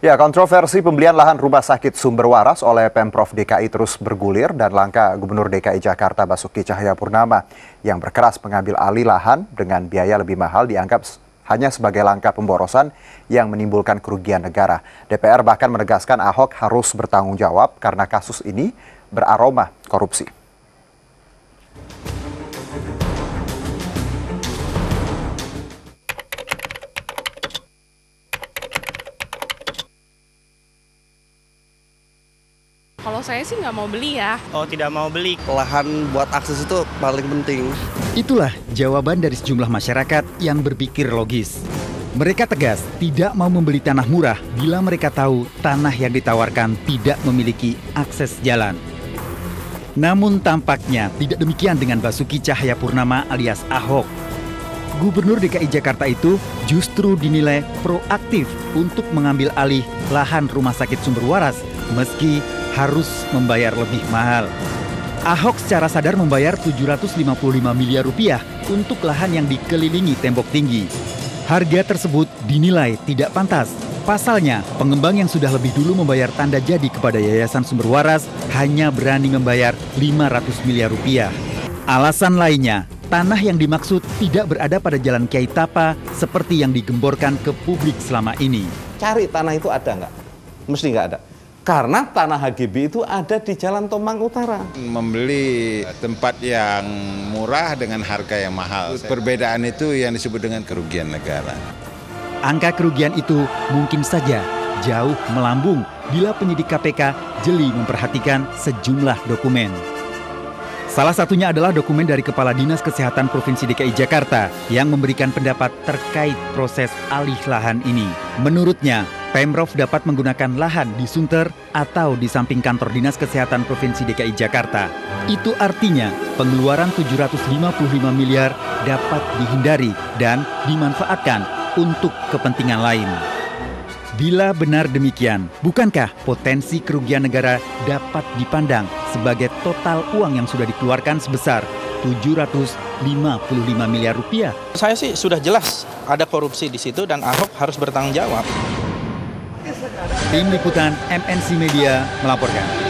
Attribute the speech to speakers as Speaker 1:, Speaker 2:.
Speaker 1: Ya, kontroversi pembelian lahan rumah sakit Sumber Waras oleh Pemprov DKI terus bergulir dan langkah Gubernur DKI Jakarta Basuki Cahayapurnama yang berkeras mengambil alih lahan dengan biaya lebih mahal dianggap hanya sebagai langkah pemborosan yang menimbulkan kerugian negara. DPR bahkan menegaskan Ahok harus bertanggung jawab karena kasus ini beraroma korupsi.
Speaker 2: Kalau saya sih nggak mau beli ya.
Speaker 3: Oh, tidak mau beli.
Speaker 4: Lahan buat akses itu paling penting.
Speaker 5: Itulah jawaban dari sejumlah masyarakat yang berpikir logis. Mereka tegas tidak mau membeli tanah murah bila mereka tahu tanah yang ditawarkan tidak memiliki akses jalan. Namun tampaknya tidak demikian dengan Basuki Cahayapurnama alias Ahok. Gubernur DKI Jakarta itu justru dinilai proaktif untuk mengambil alih lahan rumah sakit Sumber Waras meski harus membayar lebih mahal. Ahok secara sadar membayar 755 miliar rupiah untuk lahan yang dikelilingi tembok tinggi. Harga tersebut dinilai tidak pantas. Pasalnya, pengembang yang sudah lebih dulu membayar tanda jadi kepada Yayasan Sumber Waras hanya berani membayar 500 miliar rupiah. Alasan lainnya, tanah yang dimaksud tidak berada pada Jalan Kiai Tapa seperti yang digemborkan ke publik selama ini.
Speaker 6: Cari tanah itu ada nggak? Mesti nggak ada. Karena tanah HGB itu ada di Jalan Tomang Utara.
Speaker 7: Membeli tempat yang murah dengan harga yang mahal. Perbedaan itu yang disebut dengan kerugian negara.
Speaker 5: Angka kerugian itu mungkin saja jauh melambung bila penyidik KPK jeli memperhatikan sejumlah dokumen. Salah satunya adalah dokumen dari Kepala Dinas Kesehatan Provinsi DKI Jakarta yang memberikan pendapat terkait proses alih lahan ini. Menurutnya, Pemprov dapat menggunakan lahan di Sunter atau di samping kantor Dinas Kesehatan Provinsi DKI Jakarta. Itu artinya pengeluaran 755 miliar dapat dihindari dan dimanfaatkan untuk kepentingan lain. Bila benar demikian, bukankah potensi kerugian negara dapat dipandang sebagai total uang yang sudah dikeluarkan sebesar 755 miliar rupiah?
Speaker 3: Saya sih sudah jelas ada korupsi di situ dan Ahok harus bertanggung jawab.
Speaker 5: Tim Liputan MNC Media melaporkan.